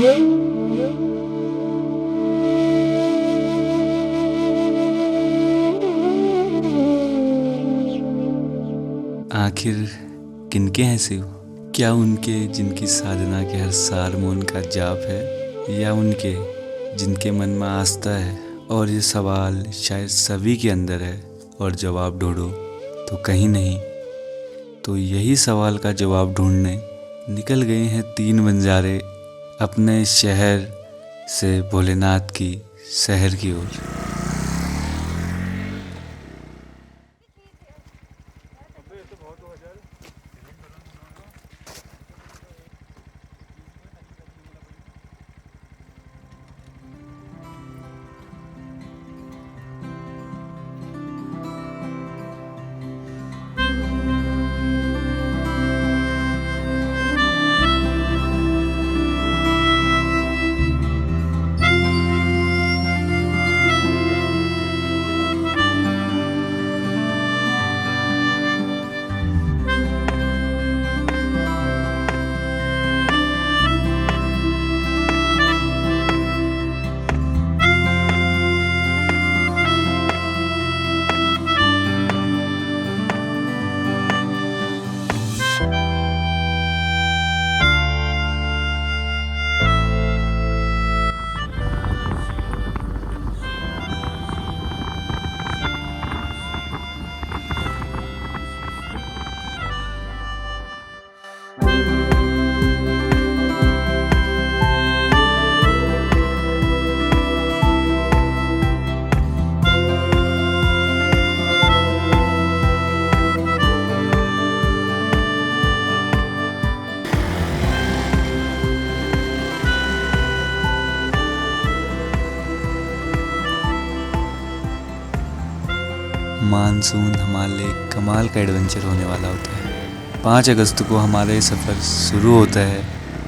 आखिर किनके हैं शिव? क्या उनके जिनकी साधना के हर सार में उनका जाप है, या उनके जिनके मन में आस्था है? और ये सवाल शायद सभी के अंदर है, और जवाब ढूंढो तो कहीं नहीं। तो यही सवाल का जवाब ढूंढने निकल गए हैं तीन बंजारे अपने शहर से भोलेनाथ की शहर की ओर। मानसून हमारे लिए कमाल का एडवेंचर होने वाला होता है। 5 अगस्त को हमारा ये सफ़र शुरू होता है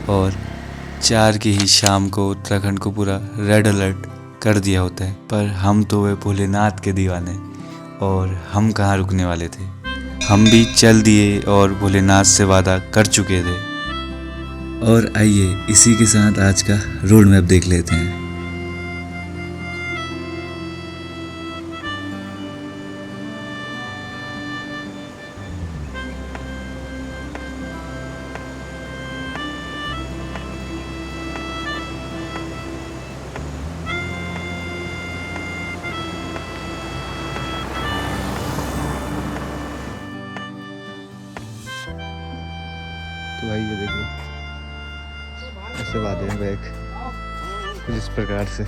और 4 की ही शाम को उत्तराखंड को पूरा रेड अलर्ट कर दिया होता है। पर हम तो वे भोलेनाथ के दीवाने, और हम कहाँ रुकने वाले थे। हम भी चल दिए और भोलेनाथ से वादा कर चुके थे। और आइए इसी के साथ आज का रोड मैप देख लेते हैं। तो भाई ये देखो, ऐसे वादे हैं बैग कुछ इस प्रकार से,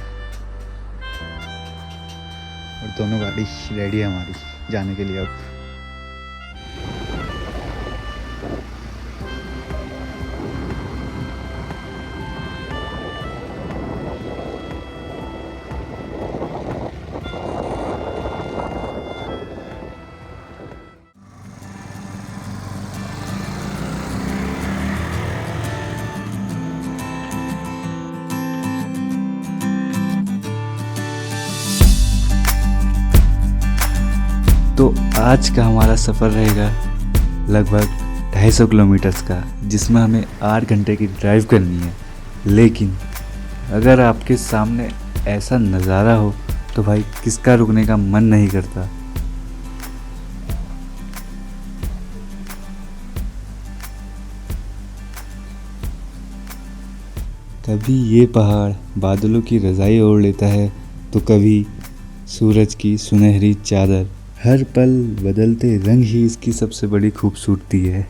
और दोनों गाड़ी रेडी है हमारी जाने के लिए अब। तो आज का हमारा सफ़र रहेगा लगभग 250 किलोमीटर्स का, जिसमें हमें 8 घंटे की ड्राइव करनी है। लेकिन अगर आपके सामने ऐसा नज़ारा हो तो भाई किसका रुकने का मन नहीं करता। कभी ये पहाड़ बादलों की रज़ाई ओढ़ लेता है, तो कभी सूरज की सुनहरी चादर। हर पल बदलते रंग ही इसकी सबसे बड़ी खूबसूरती है।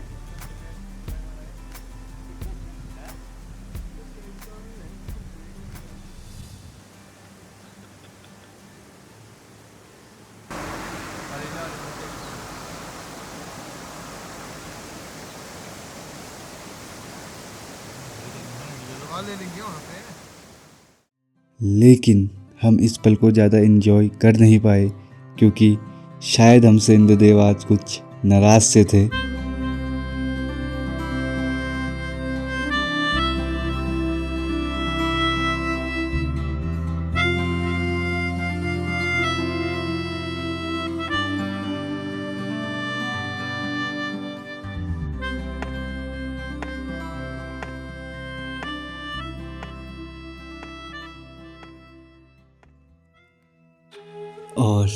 लेकिन हम इस पल को ज़्यादा एंजॉय कर नहीं पाए, क्योंकि शायद हमसे इंद्रदेव आज कुछ नाराज से थे। और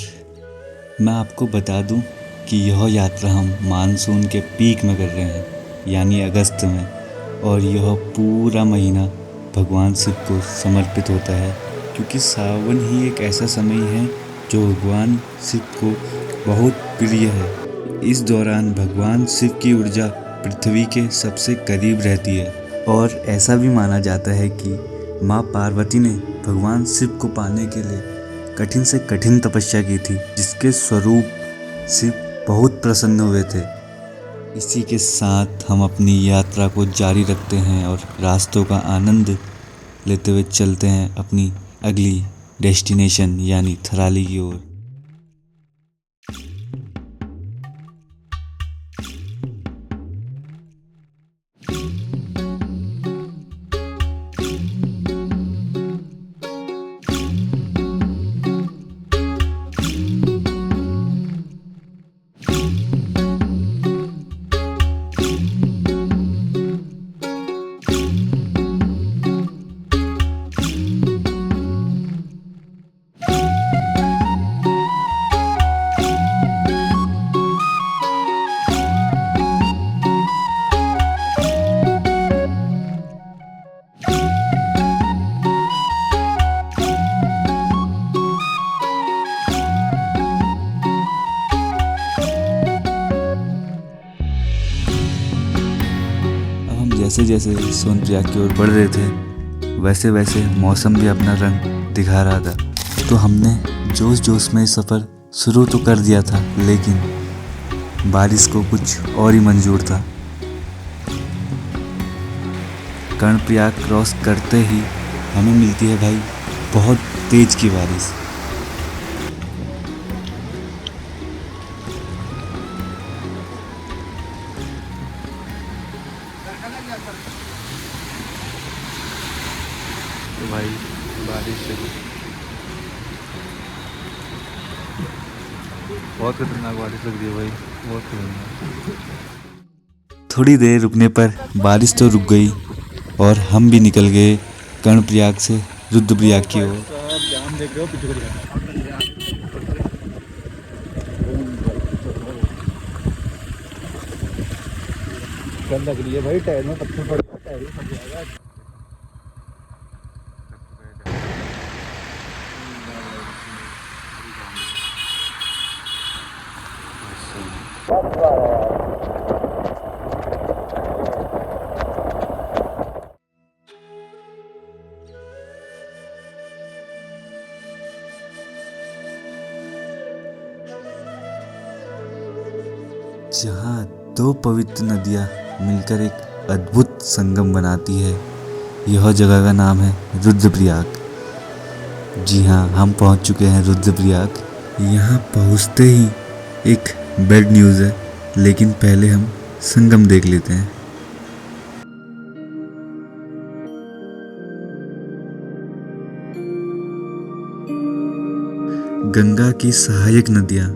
मैं आपको बता दूं कि यह यात्रा हम मानसून के पीक में कर रहे हैं, यानी अगस्त में। और यह पूरा महीना भगवान शिव को समर्पित होता है, क्योंकि सावन ही एक ऐसा समय है जो भगवान शिव को बहुत प्रिय है। इस दौरान भगवान शिव की ऊर्जा पृथ्वी के सबसे करीब रहती है। और ऐसा भी माना जाता है कि माँ पार्वती ने भगवान शिव को पाने के लिए कठिन से कठिन तपस्या की थी, जिसके स्वरूप शिव बहुत प्रसन्न हुए थे। इसी के साथ हम अपनी यात्रा को जारी रखते हैं और रास्तों का आनंद लेते हुए चलते हैं अपनी अगली डेस्टिनेशन यानी थराली की ओर। जैसे जैसे सोनप्रयाग की ओर बढ़ रहे थे, वैसे वैसे मौसम भी अपना रंग दिखा रहा था। तो हमने जोश जोश में सफ़र शुरू तो कर दिया था, लेकिन बारिश को कुछ और ही मंजूर था। कर्णप्रयाग क्रॉस करते ही हमें मिलती है भाई बहुत तेज की बारिश। तो भाई बारिश से बहुत खतरनाक बारिश लग रही है भाई, बहुत खतरनाक। थोड़ी देर रुकने पर बारिश तो रुक गई और हम भी निकल गए कर्णप्रयाग से रुद्रप्रयाग की ओर। लग रही है भाई, टायर में पत्थर पड़ गया, टायर फट जाएगा। जहाँ दो पवित्र नदियाँ मिलकर एक अद्भुत संगम बनाती है, यह जगह का नाम है रुद्रप्रयाग। जी हाँ, हम पहुँच चुके हैं रुद्रप्रयाग। यहाँ पहुँचते ही एक बैड न्यूज़ है, लेकिन पहले हम संगम देख लेते हैं। गंगा की सहायक नदियाँ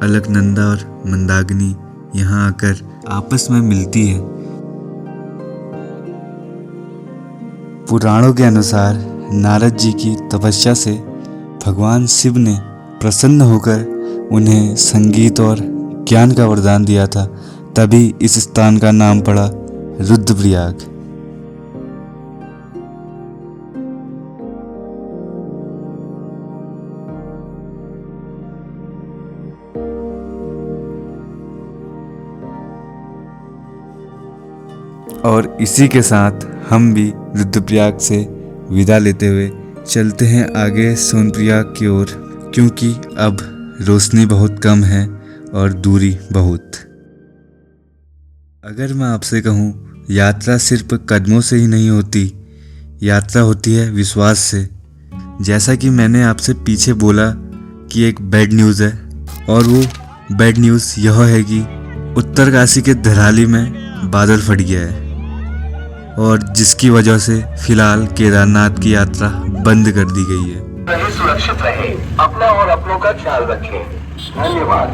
अलकनंदा और मंदाकिनी यहाँ आकर आपस में मिलती है। पुराणों के अनुसार नारद जी की तपस्या से भगवान शिव ने प्रसन्न होकर उन्हें संगीत और ज्ञान का वरदान दिया था, तभी इस स्थान का नाम पड़ा रुद्रप्रयाग। और इसी के साथ हम भी रुद्रप्रयाग से विदा लेते हुए चलते हैं आगे सोनप्रयाग की ओर, क्योंकि अब रोशनी बहुत कम है और दूरी बहुत। अगर मैं आपसे कहूँ, यात्रा सिर्फ कदमों से ही नहीं होती, यात्रा होती है विश्वास से। जैसा कि मैंने आपसे पीछे बोला कि एक बैड न्यूज़ है, और वो बैड न्यूज़ यह है कि उत्तरकाशी के धराली में बादल फट गया है, और जिसकी वजह से फिलहाल केदारनाथ की यात्रा बंद कर दी गई है। रहे, सुरक्षित रहे, अपना और अपनों का ख्याल रखें। धन्यवाद।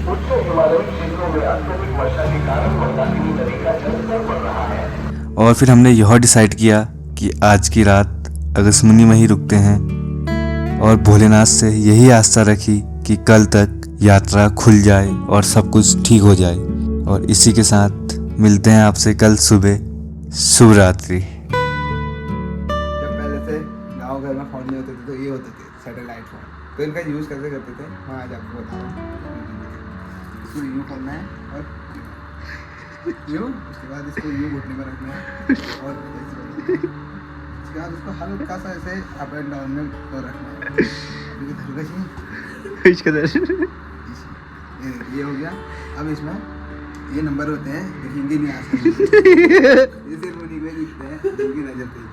उच्च हिमालयी क्षेत्रों में अत्यधिक वर्षा के कारण मंदाकिनी नदी का जलस्तर बढ़ रहा है। और फिर हमने यह डिसाइड किया कि आज की रात अगस्मुनि वहीं रुकते हैं और भोलेनाथ से यही आस्था रखी कि कल तक यात्रा खुल जाए और सब कुछ ठीक हो जाए। और इसी के साथ मिलते हैं आपसे कल सुबह। शुभ रात्रि। जब पहले से गाँव घर में फ़ोन नहीं होते थे तो ये होते थे सैटेलाइट फ़ोन, तो इनका यूज़ कैसे करते थे मैं आज आपको बताऊँ। इसको यूँ करना है और यूँ, उसके बाद इसको यूँ घुटने में रखना है और उसके बाद उसको हल्का सा ऐसे अप एंड डाउन में तो रखना है। ये हो गया। अब इसमें ये नंबर होते हैं जो हिंदी नहीं आते ये सिर्फ उन्हीं को दिखते हैं जिनकी नजर तेज।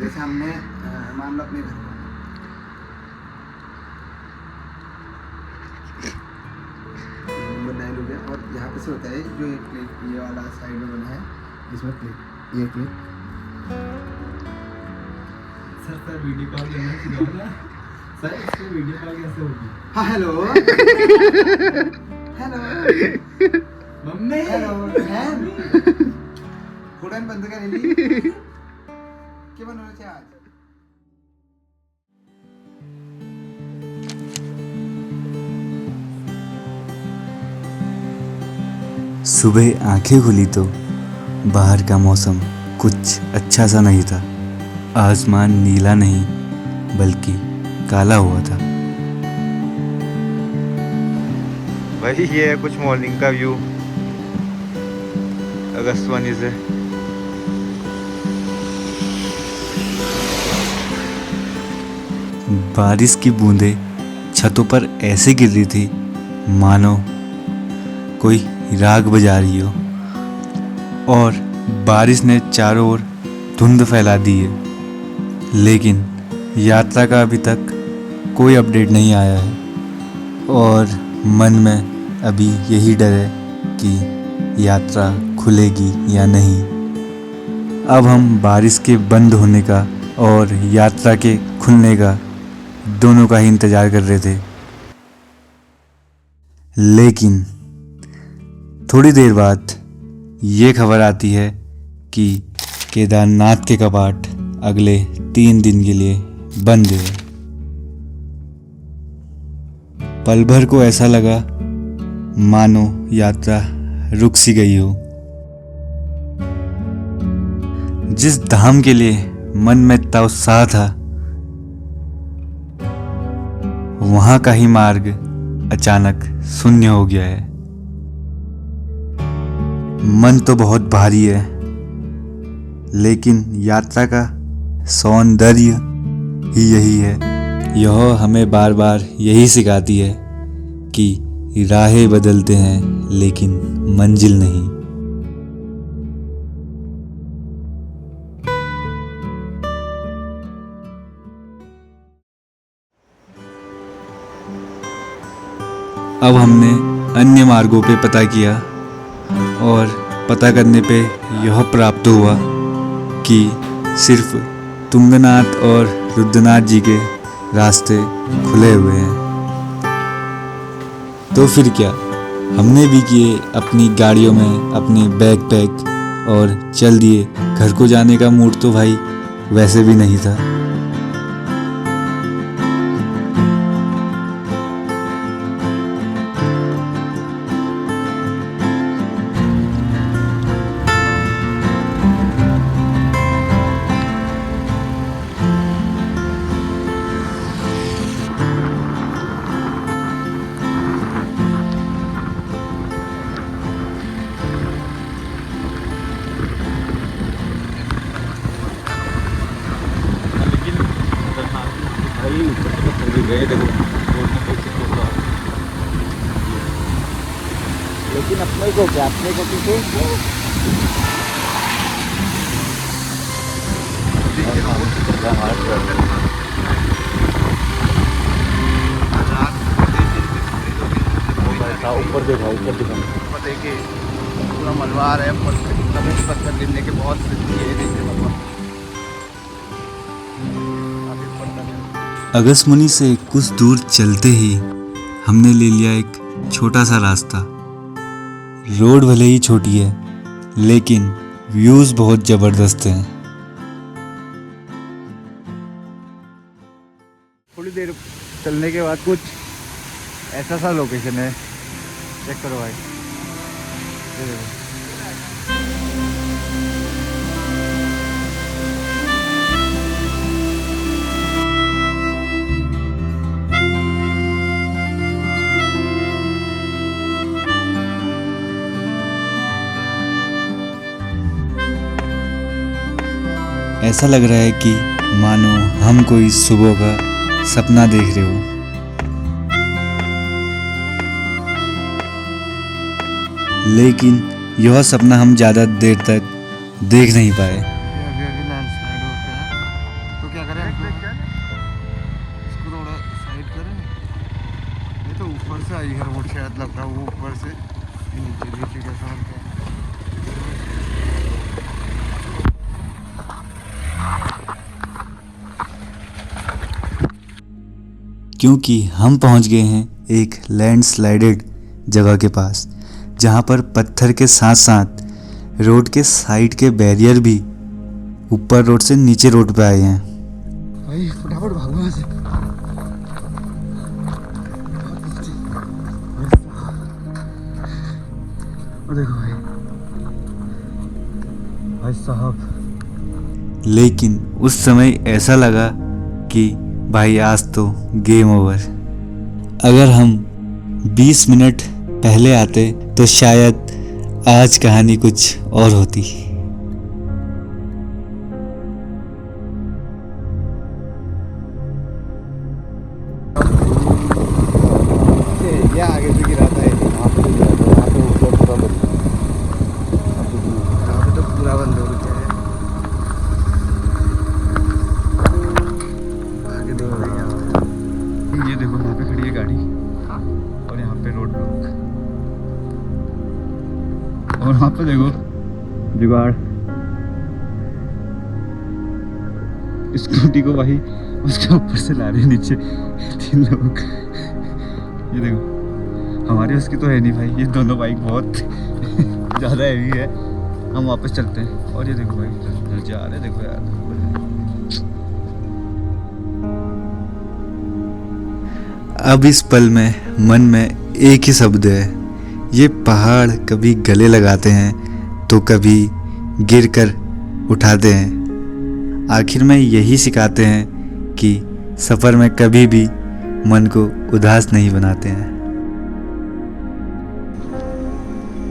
जैसे हमने मान लो अपने घर को नंबर 9 हो गया और यहाँ पे से होता है जो एक क्लिक ये वाला साइड में बना है इसमें क्लिक ये क्लिक। सर वीडियो कॉल करना सिखाओ सर, इसको वीडियो कॉल कैसे होगी? हाँ हेलो हेलो मम्मी हेलो फुड़न बंद कर ली क्या बनना चाहिए आज। सुबह आंखें खुली तो बाहर का मौसम कुछ अच्छा सा नहीं था। आसमान नीला नहीं बल्कि काला हुआ था। भाई ये है कुछ मॉर्निंग का व्यू अगस्त्य से। बारिश की बूंदें छतों पर ऐसे गिर रही थी मानो कोई राग बजा रही हो, और बारिश ने चारों ओर धुंध फैला दी है। लेकिन यात्रा का अभी तक कोई अपडेट नहीं आया है और मन में अभी यही डर है कि यात्रा खुलेगी या नहीं। अब हम बारिश के बंद होने का और यात्रा के खुलने का दोनों का ही इंतज़ार कर रहे थे। लेकिन थोड़ी देर बाद ये खबर आती है कि केदारनाथ के कपाट अगले 3 दिन के लिए बंद है। पल भर को ऐसा लगा मानो यात्रा रुक सी गई हो। जिस धाम के लिए मन में इतना उत्साह था वहां का ही मार्ग अचानक शून्य हो गया है। मन तो बहुत भारी है लेकिन यात्रा का सौंदर्य ही यही है। यह हमें बार बार यही सिखाती है कि राहें बदलते हैं लेकिन मंजिल नहीं। अब हमने अन्य मार्गों पे पता किया और पता करने पे यह प्राप्त हुआ कि सिर्फ तुंगनाथ और रुद्रनाथ जी के रास्ते खुले हुए हैं। तो फिर क्या, हमने भी किए अपनी गाड़ियों में अपने बैग पैक और चल दिए। घर को जाने का मूड तो भाई वैसे भी नहीं था। लेकिन अपने को क्या, अपने को किसी ऊपर देखा ऊपर देखिए पूरा मलबार है, पत्थर गिरने के बहुत अगस्त्य से कुछ दूर चलते ही हमने ले लिया एक छोटा सा रास्ता। रोड भले ही छोटी है लेकिन व्यूज़ बहुत ज़बरदस्त हैं। देर चलने के बाद कुछ ऐसा सा लोकेशन है, चेक करो भाई। ये देखो। ऐसा लग रहा है कि मानो हम कोई सुबह का सपना देख रहे हो। लेकिन यह सपना हम ज़्यादा देर तक देख नहीं पाए। अभी लैंडस्लाइड होता है तो क्या करें, इसको थोड़ा साइड करें। ये तो ऊपर से आई है रोड, शायद लग रहा है वो ऊपर से नीचे नीचे कैसा होता है। क्योंकि हम पहुंच गए हैं एक लैंडस्लाइडेड जगह के पास, जहां पर पत्थर के साथ साथ रोड के साइड के बैरियर भी ऊपर रोड से नीचे रोड पे आए हैं। भाई फटाफट भागो यहाँ से। और देखो भाई, भाई साहब। लेकिन उस समय ऐसा लगा कि भाई आज तो गेम ओवर। अगर हम 20 मिनट पहले आते तो शायद आज कहानी कुछ और होती। ये आगे से गिरा था, यहाँ पे गिरा था, यहाँ पे ऊपर पूरा बंद है। यहाँ पे तो पूरा बंद हो गया है। आगे देखो भाई, ये देखो यहाँ पे खड़ी है गाड़ी और यहाँ पे रोड ब्लॉक, और वहाँ पे देखो जुगाड़ स्कूटी को भाई उसके ऊपर से ला रहे हैं नीचे 3 लोग। ये देखो, हमारी उसकी तो है नहीं भाई, ये दोनों बाइक बहुत ज़्यादा हैवी है। हम वापस चलते हैं। और ये देखो भाई इधर जा रहे, देखो यार। अब इस पल में मन में एक ही शब्द है, ये पहाड़ कभी गले लगाते हैं तो कभी गिर कर उठाते हैं। आखिर में यही सिखाते हैं कि सफ़र में कभी भी मन को उदास नहीं बनाते हैं।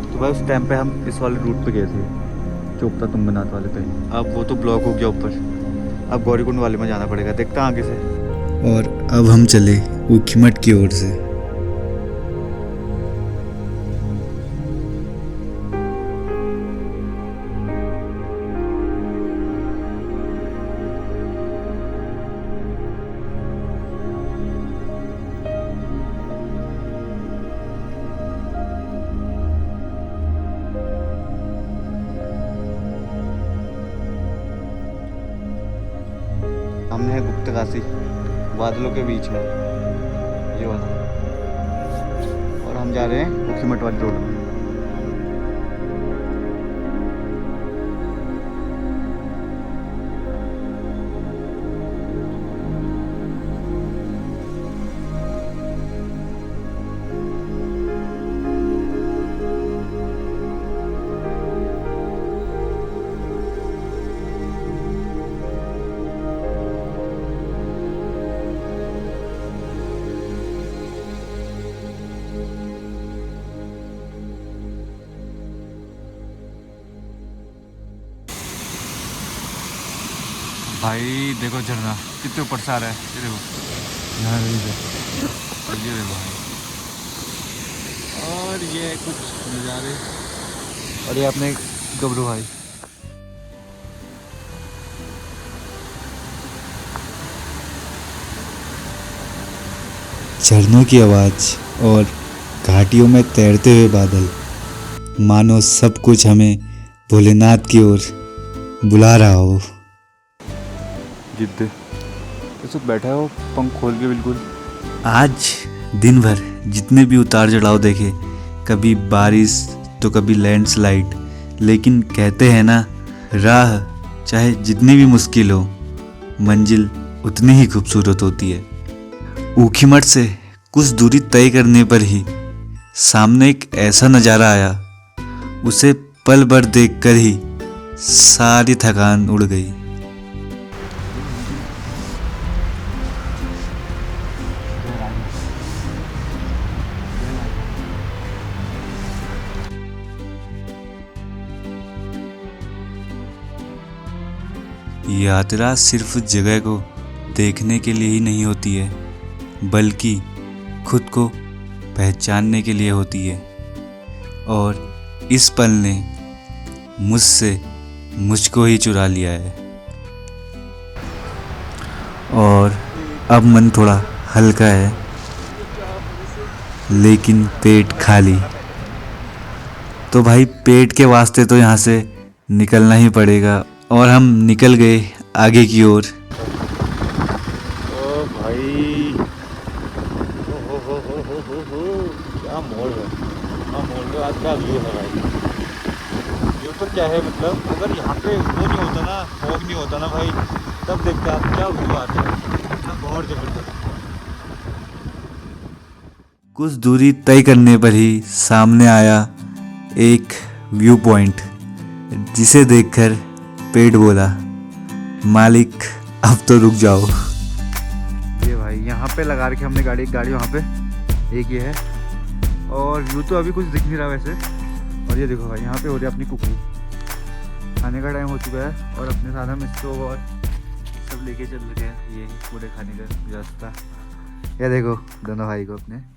तो भाई उस टाइम पे हम इस वाले रूट पे गए थे, चोपता तुंगनाथ वाले पे। अब वो तो ब्लॉक हो गया ऊपर, अब गौरीकुंड वाले में जाना पड़ेगा, देखता आगे से। और अब हम चले ऊखीमठ की ओर से। हमने है गुप्तकाशी, बादलों के बीच में ये वाला, और हम जा रहे हैं ऊखीमठ वाली रोड में। भाई देखो झरना कितने ऊपर से आ रहा है, ये देखो यहाँ और ये देखो भाई, और ये कुछ नज़ारे। और ये अपने गबरू भाई। झरनों की आवाज़ और घाटियों में तैरते हुए बादल, मानो सब कुछ हमें भोलेनाथ की ओर बुला रहा हो। जिद्द तो बैठा है वो पंख खोल के बिल्कुल। आज दिन भर जितने भी उतार चढ़ाव देखे, कभी बारिश तो कभी लैंडस्लाइड, लेकिन कहते हैं ना, राह चाहे जितनी भी मुश्किल हो, मंजिल उतनी ही खूबसूरत होती है। ऊखीमठ से कुछ दूरी तय करने पर ही सामने एक ऐसा नज़ारा आया, उसे पल भर देखकर ही सारी थकान उड़ गई। यात्रा सिर्फ जगह को देखने के लिए ही नहीं होती है, बल्कि खुद को पहचानने के लिए होती है। और इस पल ने मुझसे मुझको ही चुरा लिया है। और अब मन थोड़ा हल्का है, लेकिन पेट खाली। तो भाई पेट के वास्ते तो यहाँ से निकलना ही पड़ेगा। और हम निकल गए आगे की ओर। ओ भाई, क्या मॉल है, हाँ मॉल में आज का व्यू है भाई। व्यू तो क्या है, मतलब अगर यहाँ पे वो नहीं होता ना, फॉग नहीं होता ना भाई, तब देखते आप क्या व्यू आता है, मतलब बहुत जबरदस्त। कुछ दूरी तय करने पर ही सामने आया एक व्यू पॉइंट, जिसे देखकर पेट बोला, मालिक अब तो रुक जाओ। ये भाई यहाँ पे लगा रखी हमने गाड़ी, एक गाड़ी वहाँ पे, एक ये है। और व्यू तो अभी कुछ दिख नहीं रहा वैसे। और ये देखो भाई, यहाँ पे हो रही है अपनी कुकिंग, खाने का टाइम हो चुका है। और अपने साथ हम स्टोव और सब लेके चल रहे हैं, ये पूरे खाने का व्यवस्था। ये देखो दोनों भाई को अपने।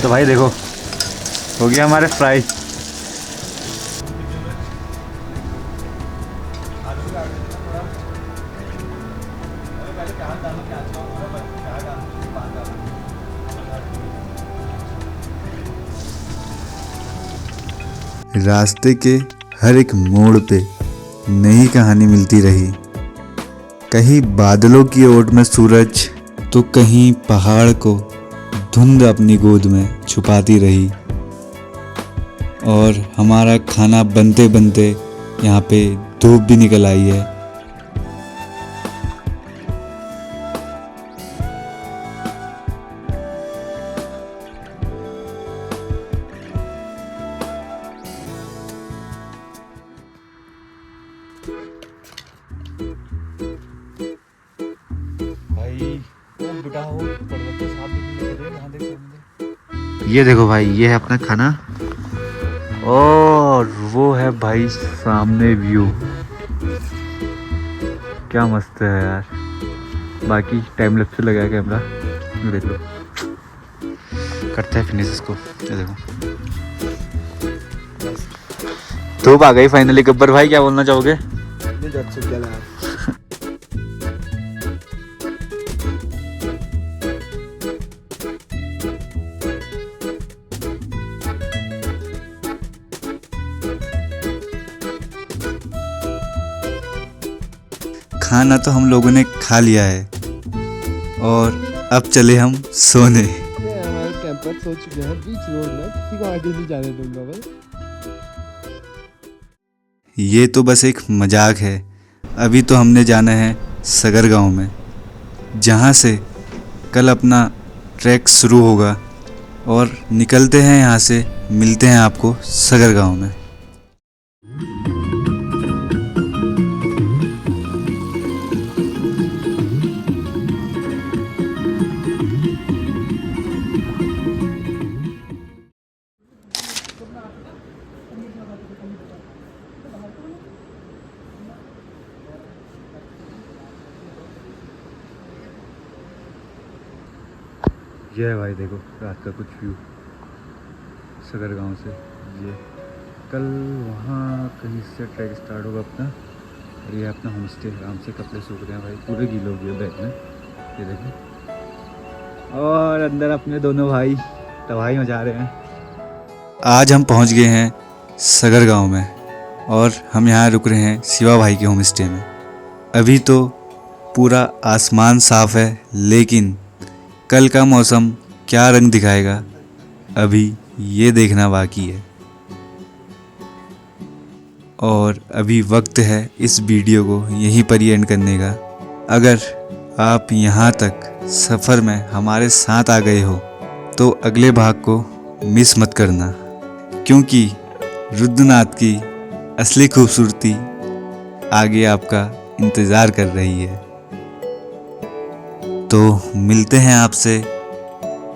तो भाई देखो, हो गया हमारे फ्राई। रास्ते के हर एक मोड़ पे नई कहानी मिलती रही। कहीं बादलों की ओट में सूरज, तो कहीं पहाड़ को धुंध अपनी गोद में छुपाती रही। और हमारा खाना बनते बनते यहाँ पे धूप भी निकल आई है। ये देखो भाई, ये है अपना खाना। और वो है भाई सामने व्यू, क्या मस्त है यार। बाकी टाइम लैप्स से लगा कैमरा, देख लो। करते हैं फिनिश इसको। ये देखो धूप आ गई फाइनली। गब्बर भाई क्या बोलना चाहोगे? खाना तो हम लोगों ने खा लिया है और अब चले हम सोने। हमारे कैंपर्स हो चुके हैं बीच रोड में, किसी को आगे नहीं जाने दूंगा भाई। ये तो बस एक मजाक है। अभी तो हमने जाना है सगर गांव में, जहां से कल अपना ट्रैक शुरू होगा। और निकलते हैं यहाँ से, मिलते हैं आपको सगर गांव में। ये है भाई देखो रात का कुछ व्यू सगर गांव से। ये कल वहाँ कहीं से ट्रैक स्टार्ट होगा अपना। और ये अपना होम स्टे, आराम से कपड़े सूख रहे हैं भाई, पूरे गीले हो गए बैग में, ये देखो। और अंदर अपने दोनों भाई तबाही मचा रहे हैं। आज हम पहुँच गए हैं सगर गांव में। और हम यहाँ रुक रहे हैं शिवा भाई के होम स्टे में। अभी तो पूरा आसमान साफ है, लेकिन कल का मौसम क्या रंग दिखाएगा अभी ये देखना बाकी है। और अभी वक्त है इस वीडियो को यहीं पर ही एंड करने का। अगर आप यहाँ तक सफ़र में हमारे साथ आ गए हो तो अगले भाग को मिस मत करना, क्योंकि रुद्रनाथ की असली खूबसूरती आगे आपका इंतज़ार कर रही है। तो मिलते हैं आपसे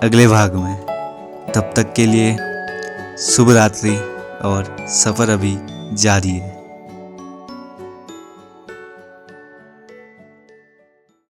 अगले भाग में। तब तक के लिए शुभ रात्रि और सफ़र अभी जारी है।